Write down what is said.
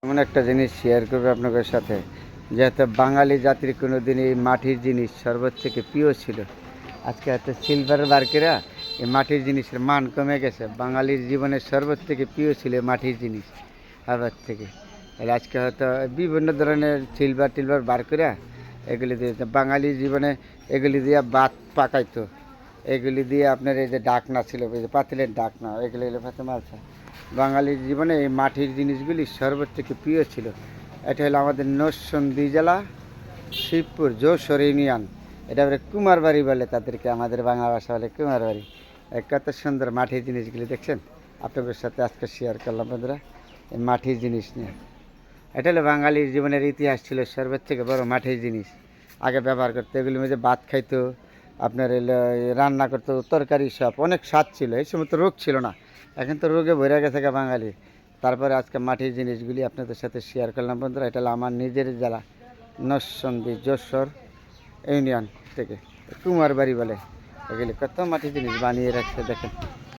এমন একটা জিনিস শেয়ার করবো আপনাদের সাথে, যেহেতু বাঙালি জাতির কোনো দিন এই মাটির জিনিস সর্বোচ্চ থেকে প্রিয় ছিল। আজকে এত সিলভার বার্কেরা এই মাটির জিনিসের মান কমে গেছে। বাঙালির জীবনের সর্বোচ্চ থেকে প্রিয় ছিল মাটির জিনিস আবার থেকে। আর আজকে হয়তো বিভিন্ন ধরনের সিলভার টিলভার বার করে এগুলি দিয়ে বাঙালির জীবনে এগুলি দিয়ে ভাত পাকাইতো। এগুলি দিয়ে আপনার এই যে ডাকনা ছিল, এই যে পাতিলের ডাকনা, এগুলি হলো মালসা। বাঙালির জীবনে এই মাটির জিনিসগুলি সর্বোচ্চ থেকে প্রিয় ছিল। এটা হলো আমাদের নরসিংদী জেলা, শিবপুর যশোর ইউনিয়ন। এটা বলে কুমারবাড়ি বলে তাদেরকে, আমাদের বাংলা ভাষা বলে কুমারবাড়ি। কত সুন্দর মাটির জিনিসগুলি দেখছেন। আপনাদের সাথে আজকে শেয়ার করলাম বন্ধুরা এই মাটির জিনিস নিয়ে। এটা হলো বাঙালির জীবনের ইতিহাস ছিল সর্বোচ্চ থেকে বড় মাটির জিনিস আগে ব্যবহার করতো। এগুলির মধ্যে ভাত খাইতো, আপনার এলো রান্না করতো, তরকারি সব অনেক স্বাদ ছিল। এই সময় তো রোগ ছিল না, এখন তো রোগে ভরে গেছে বাঙালি। তারপরে আজকে মাটির জিনিসগুলি আপনাদের সাথে শেয়ার করলাম বন্ধুরা। এটা হলো আমার নিজের জেলা, নরসিংদী যশোর ইউনিয়ন থেকে কুমারবাড়ি বলে। এগুলি কত মাটির জিনিস বানিয়ে রাখছে দেখেন।